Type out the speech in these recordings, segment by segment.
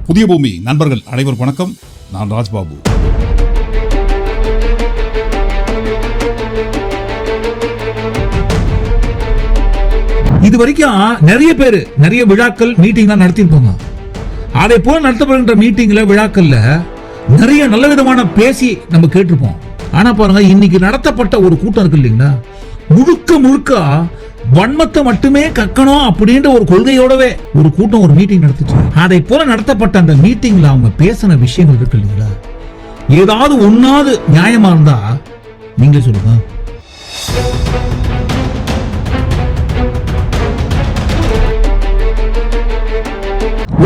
புதிய பூமி நண்பர்கள் அனைவரும் வணக்கம். நான் ராஜ்பாபு. இது வரைக்கும் நிறைய பேர் நிறைய விழாக்கள் மீட்டிங் தான் நடத்திருப்பாங்க. அதை போல நடத்தப்படுகின்ற மீட்டிங்ல விழாக்கள்ல நிறைய நல்ல விதமான பேசி நம்ம கேட்டிருப்போம். ஆனா பாருங்க, இன்னைக்கு நடத்தப்பட்ட ஒரு கூட்டம் இருக்கு இல்லைங்களா, முழுக்க முழுக்க வன்மத்தை மட்டுமே கக்கணும் அப்படின்ற ஒரு கொள்கையோடவே ஒரு கூட்டம் ஒரு மீட்டிங் நடத்துச்சு. அதை போல நடத்தப்பட்ட அந்த மீட்டிங்ல அவங்க பேசின விஷயங்கள் இருக்கு இல்லைங்களா, ஏதாவது ஒன்னாவது நியாயமா இருந்தா நீங்களே சொல்லுங்க.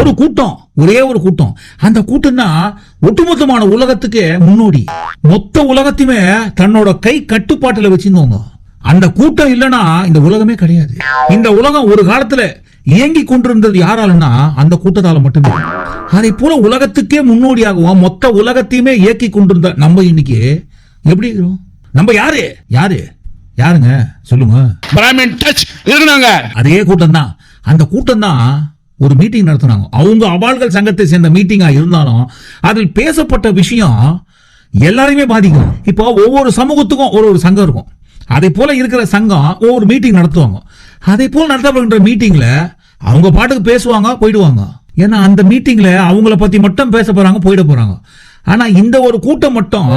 ஒரு கூட்டம், ஒரே ஒரு கூட்டம். அந்த கூட்டம் தான் ஒட்டுமொத்தமான உலகத்துக்கு முன்னோடி. மொத்த உலகத்தையுமே தன்னோட கை கட்டுப்பாட்டுல வச்சிருந்தவங்க. அந்த கூட்டம் இல்லைன்னா இந்த உலகமே கிடையாது. இந்த உலகம் ஒரு காலத்துல இயங்கி கொண்டிருந்தது யாராலன்னா அந்த கூட்டத்தால மட்டுமே. அதை போல உலகத்துக்கே முன்னோடியாகவும் மொத்த உலகத்தையுமே இயக்கி கொண்டிருந்த நம்ம இன்னைக்கு எப்படி இருக்கிறோம்? நம்ம யாரு யாரு யாருங்க சொல்லுங்க. அதே கூட்டம் தான். அந்த கூட்டம் தான் ஒரு மீட்டிங் நடத்தினாங்க. அவங்க அவாள்கள் சங்கத்தை சேர்ந்த மீட்டிங்கா இருந்தாலும் அதில் பேசப்பட்ட விஷயம் எல்லாரையுமே பாதிக்கும். இப்போ ஒவ்வொரு சமூகத்துக்கும் ஒரு சங்கம் இருக்கும். அதே போல இருக்கிற சங்கம் ஒவ்வொரு மீட்டிங் நடத்துவாங்க. அதே போல நடத்தப்படுகின்ற மீட்டிங்ல அவங்க பாட்டுக்கு பேசுவாங்க, போயிடுவாங்க. ஏன்னா அந்த மீட்டிங்ல அவங்கள பத்தி மட்டும் பேச போறாங்க, போயிட போறாங்க. ஆனா இந்த ஒரு கூட்டம் மட்டும்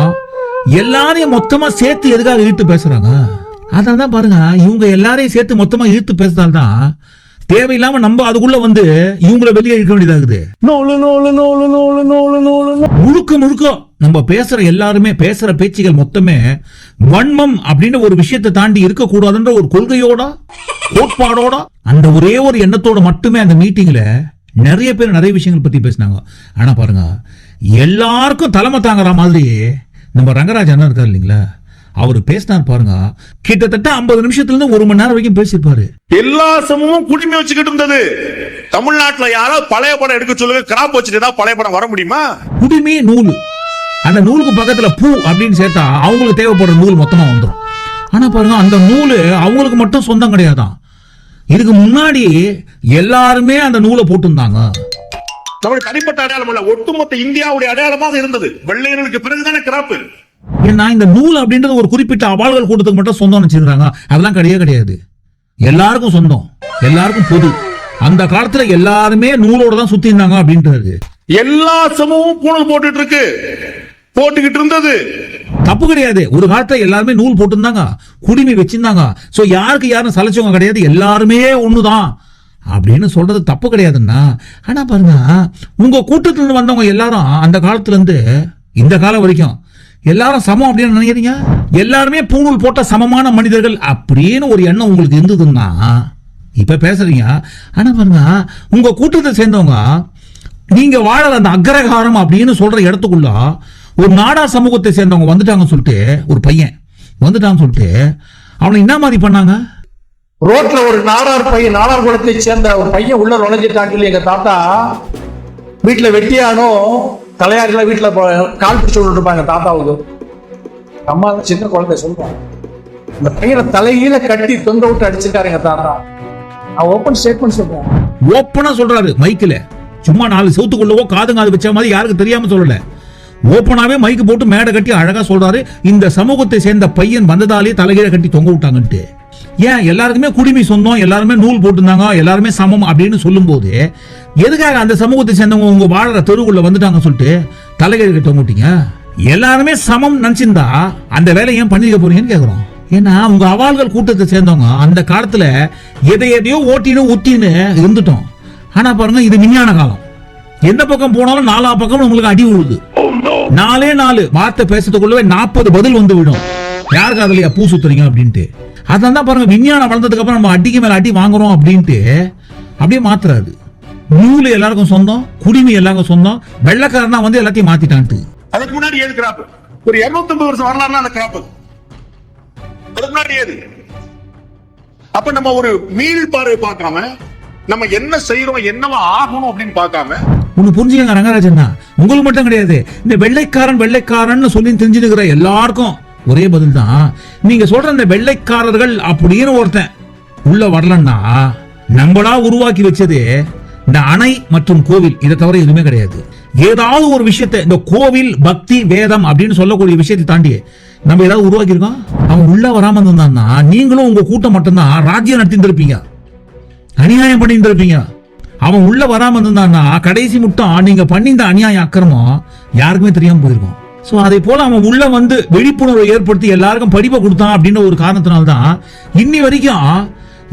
எல்லாரையும் மொத்தமா சேர்த்து எதுக்காக இழுத்து பேசுறாங்க? அதான் பாருங்க, இவங்க எல்லாரையும் சேர்த்து மொத்தமா இழுத்து பேசுறதால்தான் தேவையில்லாம நம்ம அதுக்குள்ள வந்து இவங்களை வெளியே இழுக்க வேண்டியதாகுது. முழுக்க முழுக்க நம்ம பேசுற எல்லாருமே பேசுற பேச்சுகள் மொத்தமே வன்மம் அப்படின்ற ஒரு விஷயத்தை தாண்டி இருக்க கூடாதுன்ற ஒரு கொள்கையோட கோட்பாடோட அந்த ஒரே ஒரு எண்ணத்தோட மட்டுமே அந்த மீட்டிங்ல நிறைய பேர் நிறைய விஷயங்கள் பத்தி பேசினாங்க. ஆனா பாருங்க, எல்லாருக்கும் தலைமை தாங்குற மாதிரி நம்ம ரங்கராஜ் அண்ணா இருக்காரு இல்லைங்களா, அவரு பேசினார் பாருங்க. கிட்டத்தட்ட 50 நிமிஷத்துல இருந்து 1 மணி நேரம் வரைக்கும் பேசிருப்பாரு. எல்லா சமூகமும் குடிமை வச்சுக்கிட்டு இருந்தது. தமிழ்நாட்டுல யாராவது பழைய படம் எடுக்க சொல்லுங்க, கிராப் வச்சுட்டு பழைய படம் வர முடியுமா? குடிமை நூல், அந்த நூலுக்கு பக்கத்துல பூ அப்படின்னு சேர்த்தா அவங்களுக்கு தேவைப்படுற நூல் மொத்தமா வந்துடும். ஆனா பாருங்க, அந்த நூல் அவங்களுக்கு மட்டும் சொந்தம் கிடையாதான். இதுக்கு முன்னாடி எல்லாருமே அந்த நூலை போட்டிருந்தாங்க. நம்மளுடைய தனிப்பட்ட அடையாளம் இல்ல, ஒட்டுமொத்த இந்தியாவுடைய அடையாளமாக இருந்தது. வெள்ளையர்களுக்கு பிறகுதானே கிராப். ஏன்னா இந்த நூல் அப்படின்றது ஒரு குறிப்பிட்ட அவாள்கள் கூட்டத்துக்கு மட்டும் சொந்தம் வச்சிருக்காங்க. அதெல்லாம் கிடையாது. எல்லாருக்கும் சொந்தம், எல்லாருக்கும் பொது. அந்த காலத்துல எல்லாருமே நூலோட தான் சுத்தி இருந்தாங்க அப்படின்றது. எல்லா சமூகமும் பூணல் போட்டுக்கிட்டு இருந்தது. தப்பு கிடையாது. ஒரு காலத்துல எல்லாருமே நூல் போட்டிருந்தாங்க, குடிமை வச்சிருந்தாங்க. சோ யாருக்கு யாரும் சலைச்சவங்க கிடையாது, எல்லாருமே ஒண்ணுதான் அப்படின்னு சொல்றது தப்பு கிடையாதுன்னா. ஆனா பாருங்க, உங்க கூட்டத்துல இருந்து வந்தவங்க எல்லாரும் அந்த காலத்துல இருந்து இந்த காலம் வரைக்கும் எல்லாரும் சமம் அப்படின்னு நினைக்கிறீங்க? எல்லாருமே பூணூல் போட்ட சமமான மனிதர்கள் அப்படின்னு ஒரு எண்ணம் உங்களுக்கு இருந்ததுன்னா இப்ப பேசுறீங்க. ஆனா பாருங்க, உங்க கூட்டத்தை சேர்ந்தவங்க நீங்க வாழற அந்த அக்ரஹாரம் அப்படின்னு சொல்ற இடத்துக்குள்ள ஒரு நாடார் சமூகத்தை சேர்ந்தவங்க வந்துட்டாங்கன்னு சொல்லிட்டு, ஒரு பையன் வந்துட்டான்னு சொல்லிட்டு அவனை என்ன மாதிரி பண்ணாங்க? ரோட்ல ஒரு நாடார் குலத்தை சேர்ந்த ஒரு பையன் உள்ள நுழைஞ்சிட்டாங்க சொல்லி எங்க தாத்தா வீட்டுல வெட்டியானோ தலையாரில வீட்டுல கால் பிடிச்சு இருப்பாங்க. தாத்தாவுக்கு அம்மா சின்ன குழந்தை சொல்லுவாங்க, இந்த பையனை தலையில கட்டி தொங்க விட்டு அடிச்சிருக்காரு எங்க தாத்தா. ஓப்பன் ஸ்டேட்மெண்ட் சொல்றேன், ஓப்பனா சொல்றாரு மைக்கில. சும்மா 4 செவத்துக்குள்ளவோ காது வச்ச மாதிரி யாருக்கு தெரியாம சொல்லல, ஓப்பனாவே மைக்கு போட்டு மேடை கட்டி அழகா சொல்றாரு, இந்த சமூகத்தை சேர்ந்த பையன் வந்ததாலே தலைகீழ கட்டி தொங்க விட்டாங்கன்ட்டு. ஏன் எல்லாருக்குமே குடிமை சொந்தம், எல்லாருமே நூல் போட்டுருந்தாங்க, எல்லாருமே சமம் அப்படின்னு சொல்லும் போது எதுக்காக அந்த சமூகத்தை சேர்ந்தவங்க உங்க வாழற தெருவுக்குள்ள வந்துட்டாங்க சொல்லிட்டு தலைகீழ கட்டி தொங்க விட்டீங்க? எல்லாருமே சமம் நினைச்சிருந்தா அந்த வேலையை ஏன் பண்ணிருக்க போறீங்கன்னு கேக்குறோம். ஏன்னா உங்க அவாள்கள் கூட்டத்தை சேர்ந்தவங்க அந்த காலத்துல எதையோ ஓட்டின்னு ஊத்தின்னு இருந்துட்டோம். ஆனா பாருங்க, இது விஞ்ஞான காலம். எந்த பக்கம் போனாலும் 4 பக்கம் உங்களுக்கு அடி விழுது. 4 வார்த்தை பேசுறதுக்குள்ளவே 40 பதில் வந்து விடும். யாருக்கு அதுலயா பூ சுத்துறீங்க அப்படின்ட்டு. அதான் பாருங்க, விஞ்ஞானம் வளர்ந்ததுக்கு அப்புறம் நம்ம அடிக்கு மேல அடி வாங்குறோம் அப்படின்ட்டு அப்படியே மாத்துறாரு. நூல் எல்லாருக்கும் சொந்தம், குடிமை எல்லாருக்கும் சொந்தம், வெள்ளக்காரனா வந்து எல்லாத்தையும் மாத்திட்டான்ட்டு. அதுக்கு முன்னாடி ஏது கிராப்? ஒரு 250 வருஷம் வரலாறுனா அந்த கிராப் அதுக்கு முன்னாடி ஏது? அப்ப நம்ம ஒரு மீள் பார்வை பார்க்காம நம்ம என்ன செய்யறோம், என்னவா ஆகணும் அப்படின்னு பார்க்காம ஒண்ணு புரிஞ்சுக்கங்க ரங்கராஜன், உங்களுக்கு மட்டும் கிடையாது, இந்த வெள்ளைக்காரன் சொல்லி தெரிஞ்சுக்கிற எல்லாருக்கும் ஒரே பதில் தான். நீங்க சொல்ற இந்த வெள்ளைக்காரர்கள் அப்படின்னு ஒருத்தன் உள்ள வரலன்னா நம்மளா உருவாக்கி வச்சது இந்த அணை மற்றும் கோவில் இதை தவிர எதுவுமே கிடையாது. ஏதாவது ஒரு விஷயத்தை இந்த கோவில் பக்தி வேதம் அப்படின்னு சொல்லக்கூடிய விஷயத்தை தாண்டி நம்ம ஏதாவது உருவாக்கி இருக்கோம். அவன் உள்ள வராம இருந்தான்னா நீங்களும் உங்க கூட்டம் மட்டும்தான் ராஜ்யம் நடத்திட்டு இருப்பீங்க, அநியாயம் பண்ணிட்டு இருப்பீங்க. அவன் உள்ள வராம இருந்தான்னா கடைசி முட்டம் நீங்க பண்ணி இந்த அநியாயம் அக்கிரமம் யாருக்குமே தெரியாம போயிருக்கும். சோ அதே போல அவன் உள்ள வந்து விழிப்புணர்வை ஏற்படுத்தி எல்லாருக்கும் படிப்பை கொடுத்தான் அப்படின்ற ஒரு காரணத்தினால்தான் இன்னி வரைக்கும்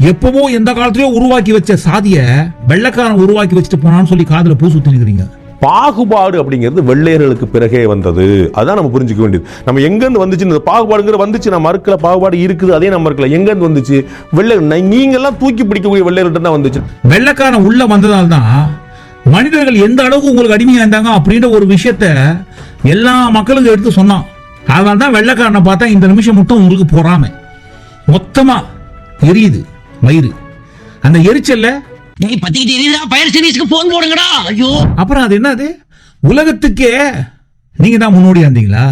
எப்பவோ எந்த காலத்திலயோ உருவாக்கி வச்ச சாதிய வெள்ளைக்காரன் உருவாக்கி வச்சுட்டு போனான்னு சொல்லி காதுல பூ சுத்தி நிக்கிறீங்க. பாகுபாடு அப்படிங்கிறது வெள்ளையர்களுக்கு பிறகே வந்தது. அதான் நம்ம புரிஞ்சுக்க வேண்டியது. நம்ம எங்கிருந்து வந்துச்சு இந்த பாகுபாடுங்கிற வந்துச்சு, நம்ம மறுக்கல, பாகுபாடு இருக்குது, அதே நம்ம மறுக்கல. எங்கிருந்து வந்துச்சு? வெள்ளை நீங்க எல்லாம் தூக்கி பிடிக்கக்கூடிய வெள்ளையர்கிட்ட தான் வந்துச்சு. வெள்ளைக்காரன் உள்ள வந்ததால் தான் மனிதர்கள் எந்த அளவுக்கு உங்களுக்கு அடிமையா இருந்தாங்க அப்படின்ற ஒரு விஷயத்த எல்லா மக்களுக்கும் எடுத்து சொன்னான். அதனால தான் வெள்ளைக்காரனை பார்த்தா இந்த நிமிஷம் மட்டும் உங்களுக்கு பொறாம மொத்தமா எரியுது மயிறு. அந்த எரிச்சல்ல அப்புறம் அது என்னது, உலகத்துக்கே நீங்க தான் முன்னோடியா இருந்தீங்களா?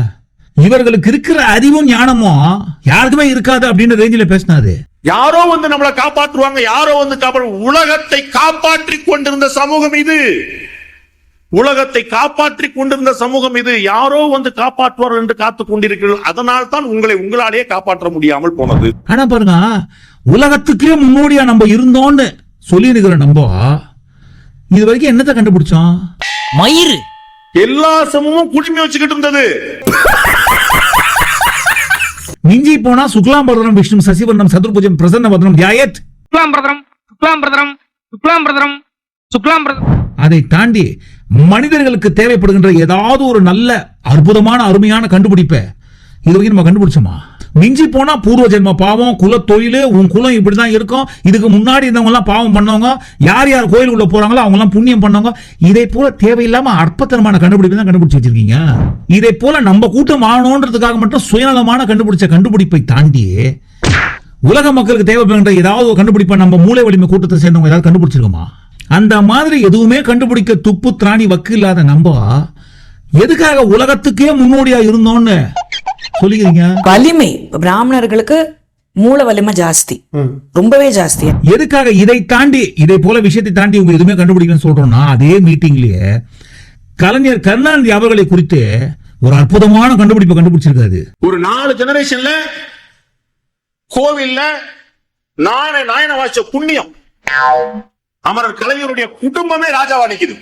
இவர்களுக்கு இருக்கிற அறிவும் ஞானமும் யாருக்குமே இருக்காது அப்படின்னு ரேஞ்சில பேசினாரு. யாரோ வந்து நம்மளை காப்பாற்றுவாங்க, யாரோ வந்து உலகத்தை காப்பாற்றி கொண்டிருந்த சமூகம் இது. உலகத்தை காப்பாற்றி கொண்டிருந்த சமூகம் இது. யாரோ வந்து காப்பாற்றுவார்கள் என்று காத்துக் கொண்டிருக்கிறீர்கள். அதனால் தான் உங்களை உங்களாலேயே காப்பாற்ற முடியாமல் போனது. ஆனா பாருங்க, உலகத்துக்கே முன்னோடியா நம்ம இருந்தோம்னு சொல்லி இருக்கிற நம்ம இது வரைக்கும் என்னத்தை கண்டுபிடிச்சோம்? மயிறு. எல்லா சமூகமும் குடிமை வச்சுக்கிட்டு இருந்தது. மிஞ்சி போனா சுக்லாம்பரதனம் விஷ்ணு சசிவர்ணம் சதுர்புஜம் பிரசன்னவதனம் தியாயத். அதை தாண்டி மனிதர்களுக்கு தேவைப்படுகின்ற ஏதாவது ஒரு நல்ல அற்புதமான அருமையான கண்டுபிடிப்பை இது வரைக்கும் நம்ம கண்டுபிடிச்சோமா? மிஞ்சி போனா பூர்வ ஜென்ம பாவம், குல தொழில், உன் குலம் இப்படிதான் இருக்கும், இதுக்கு முன்னாடி இருந்தவங்க எல்லாம் பாவம் பண்ணவங்க, யார் யார் கோயில் உள்ள போறாங்களோ அவங்க எல்லாம் புண்ணியம் பண்ணவங்க, இதை போல தேவையில்லாம அற்பத்தனமான கண்டுபிடிப்பு தான் கண்டுபிடிச்சு வச்சிருக்கீங்க. இதை போல நம்ம கூட்டம் ஆகணுன்றதுக்காக மட்டும் சுயநலமான கண்டுபிடிச்ச கண்டுபிடிப்பை தாண்டி உலக மக்களுக்கு தேவைப்படுகின்ற ஏதாவது ஒரு கண்டுபிடிப்பை நம்ம மூளை வலிமை கூட்டத்தை சேர்ந்தவங்க ஏதாவது கண்டுபிடிச்சிருக்கோமா? அந்த மாதிரி எதுவுமே கண்டுபிடிக்க துப்பு திராணி வக்கு இல்லாத நம்ம எதுக்காக உலகத்துக்கே முன்னோடியா இருந்தோம்னு சொல்லிக்கிறீங்க? வலிமை பிராமணர்களுக்கு மூல வலிமை ஜாஸ்தி, ரொம்பவே ஜாஸ்தி. எதுக்காக இதை தாண்டி இதை போல விஷயத்தை தாண்டி உங்க எதுவுமே கண்டுபிடிக்கணும்னு சொல்றோம்னா, அதே மீட்டிங்லயே கலைஞர் கருணாநிதி அவர்களை குறித்து ஒரு அற்புதமான கண்டுபிடிப்பை கண்டுபிடிச்சிருக்காரு. ஒரு 4 ஜெனரேஷன்ல கோவில்ல நாயன வாச்ச புண்ணியம் அமரர் கலைஞருடைய குடும்பமே ராஜாவா நிக்குது.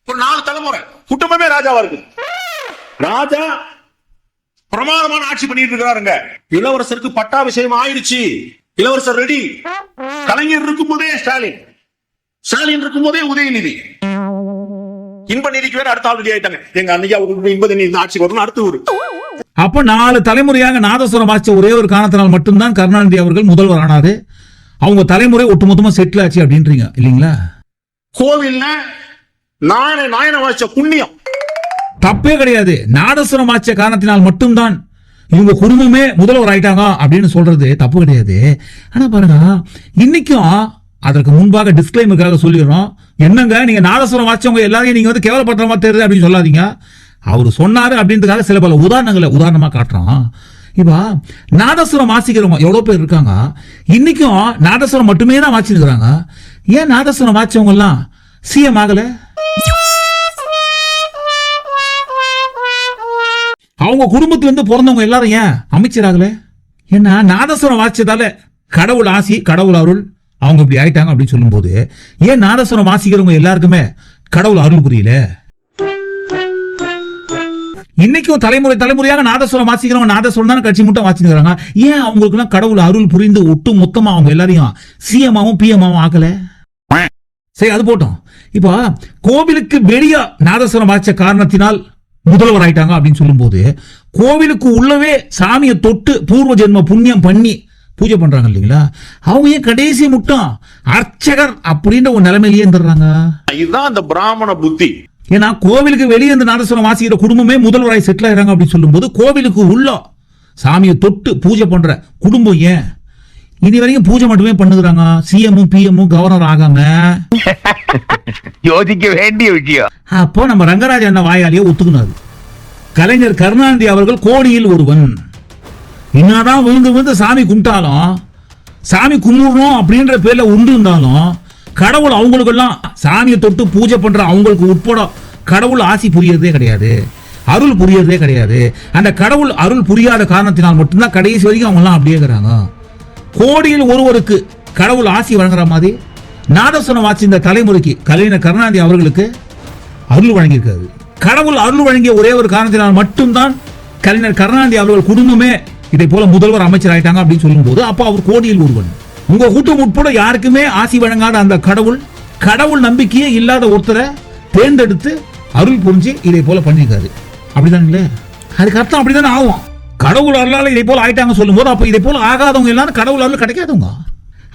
ஒரு 4 தலைமுறை குடும்பமே ராஜாவா இருக்கு. ராஜா பிரமாதமான ஆட்சி பண்ணிட்டு இருக்காருங்க. இளவரசருக்கு பட்டாபிஷேகம் ஆயிடுச்சு, இளவரசர் ரெடி. கலைஞர் இருக்கும் போதே ஸ்டாலின் இருக்கும் போதே உதயநிதி, இன்ப நிதிக்கு வேற அடுத்த ஆள் ரெடி ஆயிட்டாங்க. எங்க அன்னையா இன்ப நிதி ஆட்சி வரணும் அடுத்த ஊரு. அப்ப 4 தலைமுறையாக நாதஸ்வரம் வாசிச்ச ஒரே ஒரு காரணத்தினால் மட்டும்தான் கருணாநிதி அவர்கள் முதல்வர் ஆனாரு. அவங்க தலைமுறை ஒட்டுமொத்தமா செட்டில் ஆச்சு அப்படின்றீங்க இல்லீங்களா? கோவில்ல நாயன வாச்ச புண்ணியம் தப்பே கிடையாது. நாதஸ்வரம் வாசிச்ச காரணத்தினால் மட்டும்தான் இவங்க குடும்பமே முதல்வர் ஆயிட்டாங்க அப்படின்னு சொல்றது தப்பு கிடையாது. ஆனா பாருங்க, இன்னைக்கும் அதற்கு முன்பாக டிஸ்கிளைமருக்காக சொல்லிடுறோம், என்னங்க நீங்க நாதஸ்வரம் வாசிச்சவங்க எல்லாரையும் நீங்க வந்து கேவலப்படுற மாதிரி தெரியுது அப்படின்னு சொல்லாதீங்க. அவர் சொன்னாரு அப்படின்றதுக்காக சில பல உதாரணமா காட்டுறோம். இப்ப நாதஸ்வரம் வாசிக்கிறவங்க எவ்வளவு பேர் இருக்காங்க, இன்னைக்கும் நாதஸ்வரம் மட்டுமே தான் வாசிக்கிறாங்க. ஏன் நாதஸ்வரம் வாசிச்சவங்க எல்லாம் சிஎம் ஆகல? அவங்க குடும்பத்துல இருந்து பிறந்தவங்க எல்லாரும் ஏன் அமைச்சர் ஆகல? ஏன்னா நாதஸ்வரம் வாசிச்சதால கடவுள் ஆசி கடவுள் அருள் அவங்க இப்படி ஆயிட்டாங்க அப்படின்னு சொல்லும் போது, ஏன் நாதஸ்வரம் வாசிக்கிறவங்க எல்லாருக்குமே கடவுள் அருள் புரியல? இன்னைக்கும் தலைமுறையாக நாதஸ்வரம் வாசிக்கிறவங்க நாதஸ்வரம் தானே கட்சி மட்டும் வாசிக்கிறாங்க. ஏன் அவங்களுக்கு எல்லாம் கடவுள் அருள் புரிந்து ஒட்டு மொத்தமா அவங்க எல்லாரையும் சிஎம்மாவும் பிஎம்மாவும் ஆகல? சரி, அது போட்டோம். இப்ப கோவிலுக்கு வெளியே நாதஸ்வரம் வாசிச்ச காரணத்தினால் முதல்வர் ஆயிட்டாங்க அப்படின்னு சொல்லும் போது, கோவிலுக்கு உள்ளவே சாமியை தொட்டு பூர்வ ஜென்ம புண்ணியம் பண்ணி பூஜை பண்றாங்க இல்லைங்களா, அவங்க ஏன் கடைசி முட்டம் அர்ச்சகர் அப்படின்ற ஒரு நிலைமையிலேயே இருந்துடுறாங்க? இதுதான் அந்த பிராமண புத்தி. ஏன்னா கோவிலுக்கு வெளியே இந்த நாதஸ்வரம் வாசிக்கிற குடும்பமே முதல்வராய் செட்டில் ஆயிடுறாங்க அப்படின்னு சொல்லும் போது, கோவிலுக்கு உள்ள சாமியை தொட்டு பூஜை பண்ற குடும்பம் ஏன் இனி வரைக்கும் பூஜை மட்டுமே பண்ணுகிறாங்க? சிஎம்மும் பிஎம்மும் கவர்னர் ஆகாம யோசிக்க வேண்டிய விஷயம். அப்போ நம்ம ரங்கராஜ் அண்ணா வாயாலேயே ஒத்துக்கினாரு, கலைஞர் கருணாநிதி அவர்கள் கோடியில் ஒருவன். என்னதான் விழுந்து சாமி கும்பிட்டாலும், சாமி கும்பிடணும் அப்படின்ற பேர்ல உண்டு இருந்தாலும் கடவுள் அவங்களுக்கெல்லாம் சாமியை தொட்டு பூஜை பண்ற அவங்களுக்கு உட்பட கடவுள் ஆசி புரியறதே கிடையாது, அருள் புரியறதே கிடையாது. அந்த கடவுள் அருள் புரியாத காரணத்தினால் மட்டும்தான் கடைசி வரைக்கும் அவங்க எல்லாம் அப்படியே இருக்கிறாங்க. கோடியில் ஒருவருக்கு கடவுள் ஆசி வழங்குற மாதிரி நாதஸ்வரம் வாசி இந்த தலைமுறைக்கு கலைஞர் கருணாநிதி அவர்களுக்கு அருள் வழங்கியிருக்காரு. கடவுள் அருள் வழங்கிய ஒரே ஒரு காரணத்தினால் மட்டும்தான் கலைஞர் கருணாநிதி அவர்கள் குடும்பமே இதை போல முதல்வர் அமைச்சர் ஆயிட்டாங்க அப்படின்னு சொல்லும் போது அப்ப அவர் கோடியில் ஒருவன். உங்க கூட்டம் உட்பட யாருக்குமே ஆசி வழங்காத அந்த கடவுள் நம்பிக்கையே இல்லாத ஒருத்தரை தேர்ந்தெடுத்து அருள் புரிஞ்சு இதை போல பண்ணிருக்காரு. அப்படிதானுங்களே? அதுக்கு அர்த்தம் அப்படிதானே ஆகும். கடவுள் அருளால இதை போல ஆயிட்டாங்க சொல்லும் போது அப்ப இதை போல ஆகாதவங்க எல்லாரும் கடவுள் அருள் கிடைக்காதவங்க.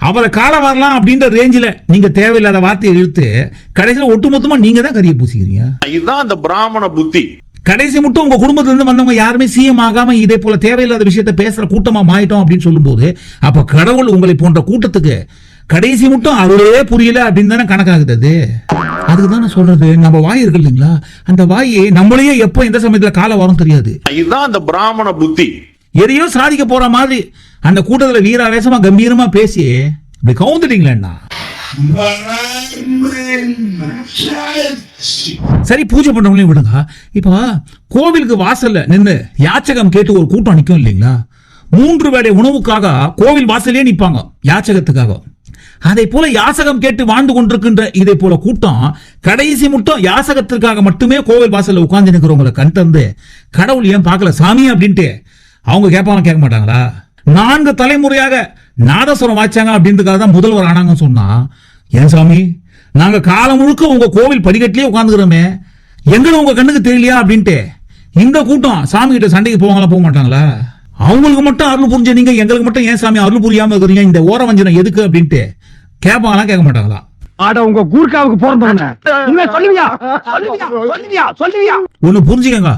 அவரை காலம் வரலாம் அப்படின்ற ரேஞ்சில நீங்க தேவையில்லாத வார்த்தையை இழுத்து கடைசியில் ஒட்டுமொத்தமா நீங்க தான் கரிய பூசிக்கிறீங்க. இதுதான் அந்த பிராமண புத்தி. கடைசி மட்டும் உங்க குடும்பத்துல இருந்து வந்தவங்க யாருமே சிஎம் ஆகாம இதே போல தேவையில்லாத விஷயத்த பேசுற கூட்டமா மாறிட்டோம் அப்படின்னு சொல்லும் போது அப்ப கடவுள் உங்களை போன்ற கூட்டத்துக்கு கடைசி மட்டும் அருளே புரியல அப்படின்னு தானே கணக்காகுது. அதுக்கு தான் நான் சொல்றது, நம்ம வாய் இருக்கு இல்லைங்களா, அந்த வாயை நம்மளையே எப்போ எந்த சமயத்துல காலம் வரும் தெரியாது. இதுதான் அந்த பிராமண புத்தி. எதையோ சாதிக்க போற மாதிரி அந்த கூட்டத்துல வீராவேசமா கம்பீரமா பேசி இப்படி கவுந்துட்டீங்களா? சரி, பூஜை பண்றவங்களையும் விடுங்க. இப்ப கோவிலுக்கு வாசல்ல நின்று யாச்சகம் கேட்டு ஒரு கூட்டம் நிக்கும் இல்லைங்களா, 3 வேளை உணவுக்காக கோவில் வாசலே நிப்பாங்க யாச்சகத்துக்காக. அதை போல யாசகம் கேட்டு வாழ்ந்து கொண்டிருக்கின்ற இதை போல கூட்டம் கடைசி மட்டும் யாசகத்திற்காக மட்டுமே கோவில் வாசல்ல உட்கார்ந்து நிற்கிறவங்களை கண் தந்து கடவுள் ஏன் பார்க்கல சாமி அப்படின்ட்டு அவங்க கேட்க மாட்டாங்களா? 4 தலைமுறையாக நாதஸ்வரம் வாய்ச்சாங்க அப்படின்றதுக்காக தான் முதல்வர் ஆனாங்கன்னு சொன்னா, ஏன் சாமி நாங்க காலம் முழுக்க உங்க கோவில் படிக்கட்டிலேயே உட்கார்ந்துக்கிறோமே, எங்களும் உங்க கண்ணுக்கு தெரியலையா அப்படின்ட்டு இந்த கூட்டம் சாமி கிட்ட சண்டைக்கு போவாங்களா, போக மாட்டாங்களா? அவங்களுக்கு மட்டும் அருள் புரிஞ்ச நீங்க எங்களுக்கு மட்டும் ஏன் சாமி அருள் புரியாம இருக்கிறீங்க, இந்த ஓர வஞ்சனம் எதுக்கு அப்படின்ட்டு கேட்பாங்களா, கேட்க மாட்டாங்களா? ஆட உங்க கூர்க்காவுக்கு போறந்தவன ஒண்ணு புரிஞ்சுக்கங்க,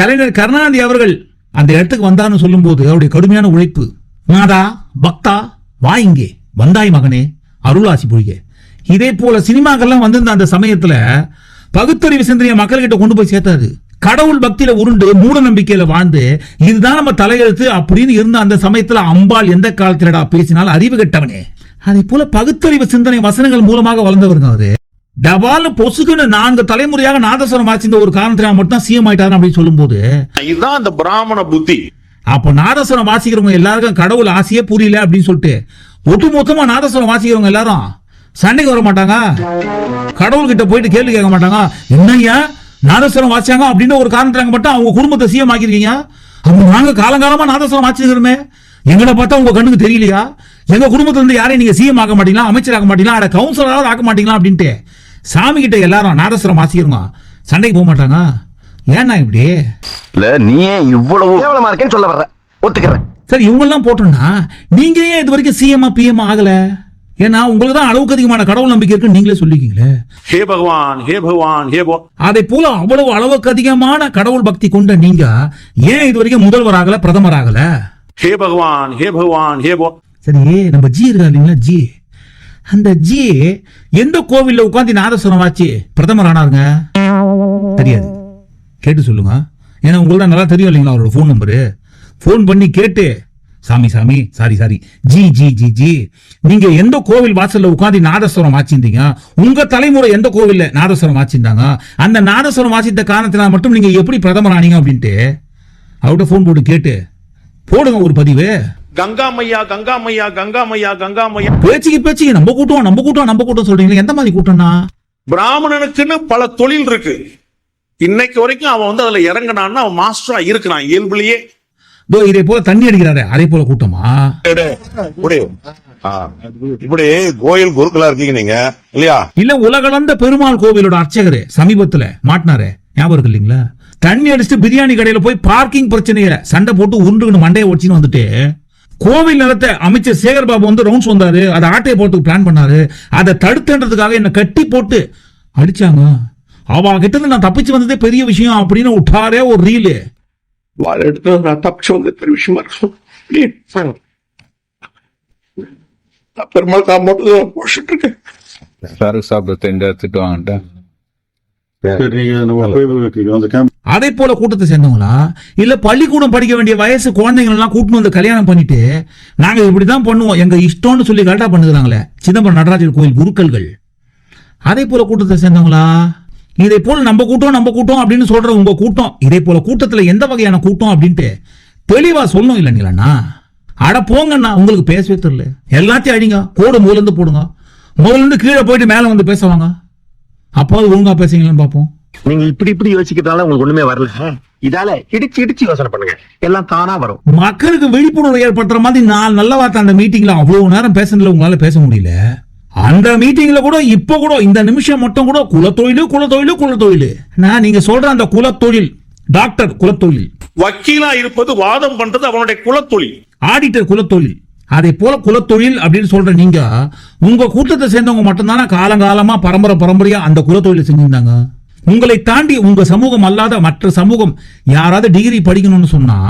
கலைஞர் கருணாநிதி அவர்கள் அந்த இடத்துக்கு வந்தான்னு சொல்லும் போது அவருடைய கடுமையான உழைப்பு, நாதா பக்தா வா இங்கே வந்தாய் மகனே அருளாசி பொழிக. இதே போல சினிமாக்கள்லாம் வந்திருந்த அந்த சமயத்துல பகுத்தறிவு சிந்தனையை மக்கள்கிட்ட கொண்டு போய் சேர்த்தாரு. கடவுள் பக்தியில உருண்டு மூட நம்பிக்கையில வாழ்ந்து இதுதான் நம்ம தலையெழுத்து அப்படின்னு இருந்த அந்த சமயத்துல அம்பாள் எந்த காலத்திலடா பேசினாலும் அறிவு கெட்டவனே. அதே போல பகுத்தறிவு சிந்தனை வசனங்கள் மூலமாக வளர்ந்தவருங்க அவரு. டபால் பொசுக்குன்னு 4 தலைமுறையாக நாதஸ்வரம் வாசிந்த ஒரு காரணத்தினால் மட்டும் சிஎம் ஆயிட்டாரு அப்படின்னு சொல்லும் போது இதுதான் அந்த பிராமண புத்தி. அப்ப நாதஸ்வரம் வாசிக்கிறவங்க எல்லாருக்கும் கடவுள் ஆசையே புரியல அப்படின்னு சொல்லிட்டு ஒட்டுமொத்தமா நாதஸ்வரம் வாசிக்கிறவங்க எல்லாரும் சண்டைக்கு வர மாட்டாங்க, கடவுள் கிட்ட போயிட்டு கேள்வி கேட்க மாட்டாங்க. என்னையா நாதஸ்வரம் வாசிச்சாங்க அப்படின்னு ஒரு காரணத்தினால மட்டும் அவங்க குடும்பத்தை சிஎம் ஆக்கிருக்கீங்க, நாங்க காலங்காலமா நாதஸ்வரம் வாசிக்கிறோமே, எங்களை பார்த்தா உங்க கண்ணுக்கு தெரியலையா, எங்க குடும்பத்துல இருந்து யாரையும் நீங்க சிஎம் ஆக மாட்டீங்களா, அமைச்சர் ஆக மாட்டீங்களா, அட கவுன்சிலராவது ஆக்க மாட்டீங்களா அப்படின்ட்டு சாமி கிட்ட எல்லாரும் நாதஸ்வரம் வாசிக்கிறோங்க சண்டைக்கு போக மாட்டாங்க. ஏன்னா இப்படி இல்ல நீ இவ்வளவு கேவலமா இருக்கேன்னு சொல்ல வர்ற, ஒத்துக்கிறேன். சரி, இவங்க எல்லாம் போட்டோம்னா நீங்க ஏன் இது வரைக்கும் சிஎம் பிஎம் ஆகல? ஏன்னா உங்களுக்கு தான் அளவுக்கு அதிகமான கடவுள் நம்பிக்கை இருக்குன்னு நீங்களே சொல்லிக்கீங்களே. ஹே பகவான் ஹே பகவான் ஹே அதை போல அவ்வளவு அளவுக்கு அதிகமான கடவுள் பக்தி கொண்ட நீங்க ஏன் இது வரைக்கும் முதல்வர் ஆகல, பிரதமர் ஆகல? ஹே பகவான் ஹே பகவான் ஹே சரி, நம்ம ஜி இருக்கா இல்லைங்களா, ஜி, அந்த ஜி எந்த கோவில்ல உட்காந்து நாதஸ்வரம் வாச்சி பிரதமர் ஆனாருங்க? தெரியாது, கேட்டு சொல்லுங்க. ஏன்னா உங்களுக்கு தான் நல்லா தெரியும் இல்லைங்களா அவரோட ஃபோன் நம்பரு. ஃபோன் பண்ணி கேட்டு சாமி sorry G G G G நீங்க எந்த கோவில் வாசல்ல உட்காந்து நாதஸ்வரம் வாச்சிருந்தீங்க, உங்க தலைமுறை எந்த கோவில்ல நாதஸ்வரம் வாச்சிருந்தாங்க, அந்த நாதஸ்வரம் வாசித்த காரணத்தினால் மட்டும் நீங்க எப்படி பிரதமர் ஆனீங்க அப்படின்ட்டு அவர்கிட்ட ஃபோன் போட்டு கேட்டு போடுங்க ஒரு பதிவு. கங்கா மையா கங்கா மையா கங்கா மையா கங்கா மையா. பேச்சுக்கு நம்ம கூட்டம் சொல்றீங்களா? எந்த மாதிரி கூட்டம்னா? பிராமணனுக்குன்னு பல தொழில் இருக்கு. இன்னைக்கு வரைக்கும் அவன் அதுல இறங்கினான்னா அவன் மாஸ்டரா இருக்கிறான் இயல்புலயே. இதே போல தண்ணி அடிக்கிறாரு, அதே போல கூட்டமா? இப்படி கோயில் குருக்களா இருக்கீங்க நீங்க இல்லையா? இல்ல, உலகளந்த பெருமாள் கோவிலோட அர்ச்சகரு சமீபத்துல மாட்டினாரு, ஞாபகம் இருக்கு இல்லீங்களா? தண்ணி அடிச்சுட்டு பிரியாணி கடையில போய் பார்க்கிங் பிரச்சனையில சண்டை போட்டு உருண்டு மண்டையை ஒடிச்சுன்னு வந்துட்டு கோவில் நிலத்தை அமைச்சர் சேகர் பாபு வந்து ரவுண்ட்ஸ் வந்தாரு, அதை ஆட்டையை போட்டு பிளான் பண்ணாரு, அதை தடுத்துன்றதுக்காக என்ன கட்டி போட்டு அடிச்சாங்க. அவ கிட்ட இருந்து நான் தப்பிச்சு வந்ததே பெரிய விஷயம் அப்படின்னு விட்டாரே ஒரு ரீலு. நான் தப்பிச்சு வந்தது பெரிய விஷயமா இருக்கும். பெருமாள் தான் மட்டும் போஷிட்டு இருக்கேன். சாருக்கு சாப்பிட தெரிஞ்ச எடுத்துட்டு வாங்கிட்டேன். அதே போல கூட்டத்தை சேர்ந்தவங்களா இல்ல பள்ளிக்கூடம் படிக்க வேண்டிய வயசு குழந்தைகள் எல்லாம் கூட்டிட்டு வந்து கல்யாணம் பண்ணிட்டு நாங்க இப்படிதான் பண்ணுவோம் எங்க இஷ்டம்னு சொல்லி கரெக்டா பண்ணுறாங்களே சிதம்பரம் நடராஜர் கோயில் குருக்கள்கள், அதே போல கூட்டத்தை சேர்ந்தவங்களா? இதே போல நம்ம கூட்டம் அப்படின்னு சொல்ற உங்க கூட்டம் இதே போல கூட்டத்துல எந்த வகையான கூட்டம் அப்படின்ட்டு தெளிவா சொல்லணும் இல்லைங்களா? அட போங்கண்ணா, உங்களுக்கு பேசவே தெரியல, எல்லாத்தையும் அடிங்க, கோடு முதல்ல இருந்து போடுங்க, முதல்ல இருந்து கீழே போயிட்டு மேல வந்து பேசுவாங்க, அப்பாவது ஒழுங்கா பேசுங்கன்னு பார்ப்போம். நீங்க இப்படி யோசிக்கிறதால உங்களுக்கு ஒண்ணுமே வரல. இதால இடிச்சு யோசனை பண்ணுங்க, எல்லாம் தானா வரும். மக்களுக்கு விழிப்புணர்வு ஏற்படுத்துற மாதிரி நான் நல்ல வார்த்தை அந்த மீட்டிங்ல அவ்வளவு நேரம் பேசுனதுல உங்களால பேச முடியல. அந்த மீட்டிங்ல கூட இப்ப கூட இந்த நிமிஷம் மட்டும் கூட குலத்தொழில் நான் நீங்க சொல்ற அந்த குலத்தொழில் டாக்டர் குலத்தொழில், வக்கீலா இருப்பது வாதம் பண்றது அவனுடைய குலத்தொழில், ஆடிட்டர் குலத்தொழில், அதே போல குலத்தொழில் அப்படின்னு சொல்ற நீங்க உங்க கூட்டத்தை சேர்ந்தவங்க மட்டும்தானே காலங்காலமா பரம்பரையா அந்த குலத்தொழிலை செஞ்சிருந்தாங்க. உங்களை தாண்டி உங்க சமூகம் அல்லாத மற்ற சமூகம் யாராவது டிகிரி படிக்கணும்னு சொன்னா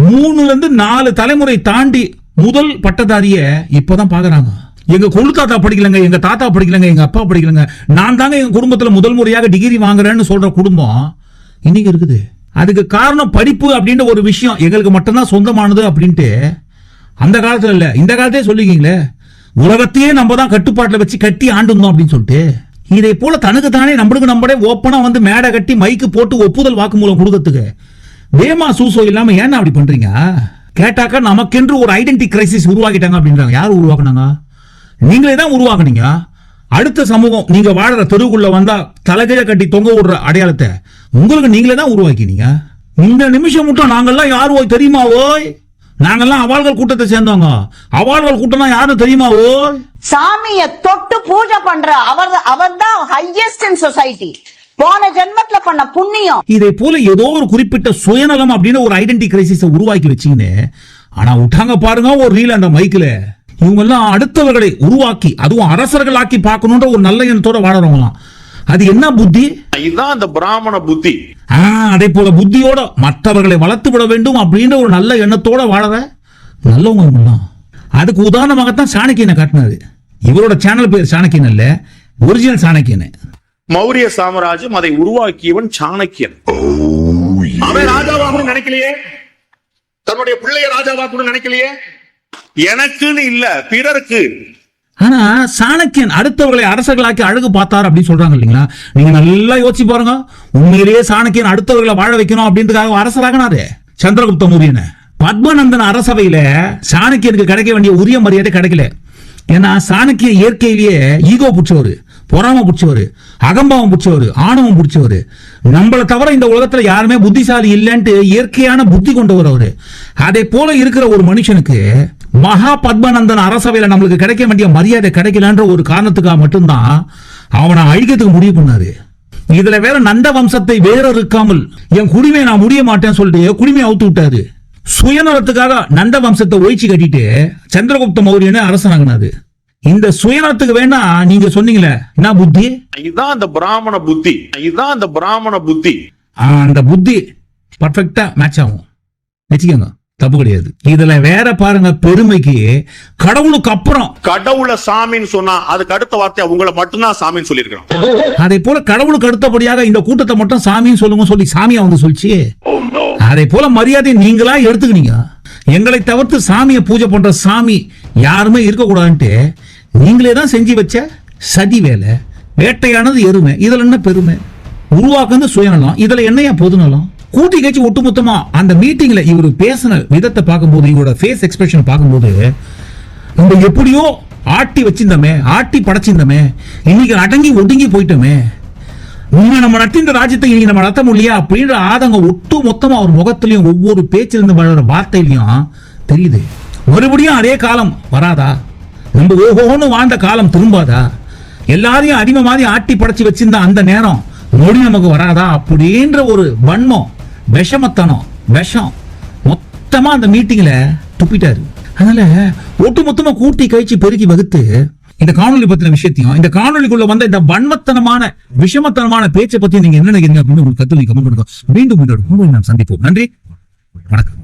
3-4 தலைமுறை தாண்டி முதல் பட்டதாரிய இப்பதான் பாக்குறாங்க. எங்க கொழு தாத்தா படிக்கலங்க, எங்க தாத்தா படிக்கலங்க, எங்க அப்பா படிக்கலங்க, நான் தாங்க எங்க குடும்பத்துல முதல் முறையாக டிகிரி வாங்குறேன்னு சொல்ற குடும்பம் இன்னைக்கு இருக்குது. அதுக்கு காரணம் படிப்பு அப்படின்ற ஒரு விஷயம் எங்களுக்கு மட்டும்தான் சொந்தமானது அப்படின்ட்டு அந்த காலத்துல இல்ல இந்த காலத்தையே சொல்லிக்கீங்களே, உலகத்தையே நம்ம தான் கட்டுப்பாட்டுல வச்சு கட்டி ஆண்டுந்தோம் அப்படின்னு சொல்லிட்டு இதே போல தனக்கு தானே நம்மளே ஓப்பனா வந்து மேடை கட்டி மைக்கு போட்டு ஒப்புதல் வாக்குமூலம் கொடுக்கறதுக்கு வேமா சூசோ இல்லாம ஏன்னா அப்படி பண்றீங்க? கேட்டாக்கா நமக்கென்று ஒரு ஐடென்டி கிரைசிஸ் உருவாக்கிட்டாங்க அப்படின்றாங்க. யார் உருவாக்குனாங்க? நீங்களே தான் உருவாக்குனீங்க. அடுத்த சமூகம் நீங்க வாழற தெருவுக்குள்ள வந்தா தலைகீழ கட்டி தொங்க விடுற அடையாளத்தை உங்களுக்கு நீங்களே தான் உருவாக்கினீங்க. இந்த நிமிஷம் மட்டும் நாங்கெல்லாம் யாரு தெரியுமா? ஓய், நாங்கெல்லாம் அவாள்கள் கூட்டத்தை சேர்ந்தவங்க. அவாள்கள் கூட்டம்னா யாரும் தெரியுமா? ஓய், சாமிய தொட்டு பூஜை பண்ற அவர்தான் ஹையஸ்ட் இன் சொசைட்டி. போன ஜென்மத்துல பண்ண புண்ணியம். இதே போல ஏதோ ஒரு குறிப்பிட்ட சுயநலம் அப்படின்னு ஒரு ஐடென்டி கிரைசிஸை உருவாக்கி வச்சீங்கன்னு ஆனா விட்டாங்க பாருங்க ஒரு ரீல் அந்த மைக்ல. இவங்க எல்லாம் அடுத்தவர்களை உருவாக்கி அதுவும் அரசர்களாக்கி பார்க்கணுன்ற ஒரு நல்ல எண்ணத்தோட வாழறவங்களாம். அது என்ன புத்தி? இதுதான் அந்த பிராமண புத்தி. அதே போல புத்தியோட மற்றவர்களை வளர்த்து விட வேண்டும் அப்படின்ற ஒரு நல்ல எண்ணத்தோட வாழற நல்லவங்க. அதுக்கு உதாரணமாகத்தான் சாணக்கியனை காட்டினாரு. இவரோட சேனல் பேர் சாணக்கியன் இல்ல, ஒரிஜினல் சாணக்கியன். மௌரிய சாம்ராஜ்யம் அதை உருவாக்கியவன் சாணக்கியன். அவன் ராஜாவாக நினைக்கலையே, தன்னுடைய பிள்ளைய ராஜாவாக நினைக்கலையே, எனக்குன்னு இல்ல பிறருக்கு. ஆனா சாணக்கியன் அடுத்தவர்களை அரசர்களாக்கி அழகு பார்த்தார் அப்படின்னு சொல்றாங்க இல்லைங்களா? நீங்க நல்லா யோசிச்சு பாருங்க. உண்மையிலேயே சாணக்கியன் அடுத்தவர்களை வாழ வைக்கணும் அப்படின்றதுக்காக அரசராகினாரு சந்திரகுப்த மௌரியனை. பத்மநந்தன் அரசவையில சாணக்கியனுக்கு கிடைக்க வேண்டிய உரிய மரியாதை கிடைக்கல. ஏன்னா சாணக்கிய இயற்கையிலேயே ஈகோ பிடிச்சவரு, பொறாம பிடிச்சவரு, அகம்பாவம் பிடிச்சவரு, ஆணவம் பிடிச்சவரு. நம்மளை தவிர இந்த உலகத்துல யாருமே புத்திசாலி இல்லைன்ட்டு இயற்கையான புத்தி கொண்டவர் அவரு. அதே போல இருக்கிற ஒரு மனுஷனுக்கு மகா பத்மநந்தன் அரசவையில நம்மளுக்கு கிடைக்க வேண்டிய மரியாதை கிடைக்கலன்ற ஒரு காரணத்துக்காக மட்டும்தான் அவனை அழிக்கிறதுக்கு முடிவு பண்ணாரு. இதுல வேற நந்த வம்சத்தை வேற இருக்காமல் என் குடிமையை நான் முடிய மாட்டேன்னு சொல்லிட்டு குடிமையை அவுத்து விட்டாரு. சுயநலத்துக்காக நந்த வம்சத்தை ஒழிச்சு கட்டிட்டு சந்திரகுப்த மௌரியனை அரசனாகினாரு. இந்த சுயநலத்துக்கு வேணா நீங்க சொன்னீங்களே என்ன புத்தி? இதுதான் அந்த பிராமண புத்தி. இதுதான் அந்த பிராமண புத்தி. அந்த புத்தி பர்ஃபெக்ட்டா மேட்ச் ஆகும், வச்சுக்கோங்க, தப்பு கிடையாது. இதுல வேற பாருங்க, பெருமைக்கு கடவுளுக்கு அப்புறம் கடவுளை சாமின்னு சொன்னா அதுக்கு அடுத்த வார்த்தை உங்களை மட்டும்தான் சாமின்னு சொல்லியிருக்கிறோம். அதே போல கடவுளுக்கு அடுத்தபடியாக இந்த கூட்டத்தை மட்டும் சாமின்னு சொல்லுங்க சொல்லி சாமியா வந்து சொல்லிச்சு. அதே போல மரியாதை நீங்களா எடுத்துக்கினீங்க. எங்களை தவிர்த்து சாமியை பூஜை பண்ற சாமி யாருமே இருக்கக்கூடாதுன்ட்டு நீங்களே தான் செஞ்சு வச்ச சதி வேலை. வேட்டையானது எருமை, இதுல என்ன பெருமை? உருவாக்குறது சுயநலம், இதுல என்னையா பொதுநலம்? கூட்டி கட்சி ஒட்டுமொத்தமா அந்த மீட்டிங்ல இவர் பேசின விதத்தை பார்க்கும்போது, இவரோட ஃபேஸ் எக்ஸ்பிரஷன் பார்க்கும்போது, நம்ம எப்படியோ ஆட்டி வச்சிருந்தோமே, ஆட்டி படைச்சிருந்தோமே, இன்னைக்கு அடங்கி ஒடுங்கி போயிட்டோமே, நம்ம நடத்தி இந்த ராஜ்யத்தை இன்னைக்கு நம்ம நடத்த முடியல அப்படின்ற ஆதங்கம் ஒட்டு மொத்தமா அவர் முகத்திலையும் ஒவ்வொரு பேச்சிலிருந்து வளர வார்த்தையிலையும் தெரியுது. மறுபடியும் அதே காலம் வராதா? நம்ம ஓஹோன்னு வாழ்ந்த காலம் திரும்பாதா? எல்லாரையும் அடிமை மாதிரி ஆட்டி படைச்சு வச்சிருந்த அந்த நேரம் மறுபடியும் நமக்கு வராதா அப்படின்ற ஒரு வன்மம், விஷமத்தனம், விஷம் மொத்தமா அந்த மீட்டிங்ல துப்பிட்டாரு. அதனால ஒட்டு மொத்தமா கூட்டி கழிச்சு பெருக்கி வகுத்து இந்த காணொலி பத்தின விஷயத்தையும், இந்த காணொலிக்குள்ள வந்த இந்த வன்மத்தனமான விஷமத்தனமான பேச்சை பத்தி நீங்க என்ன நினைக்கிறீங்க அப்படின்னு உங்களுக்கு கருத்து கமெண்ட் பண்ணுங்க. மீண்டும் நாம் சந்திப்போம். நன்றி, வணக்கம்.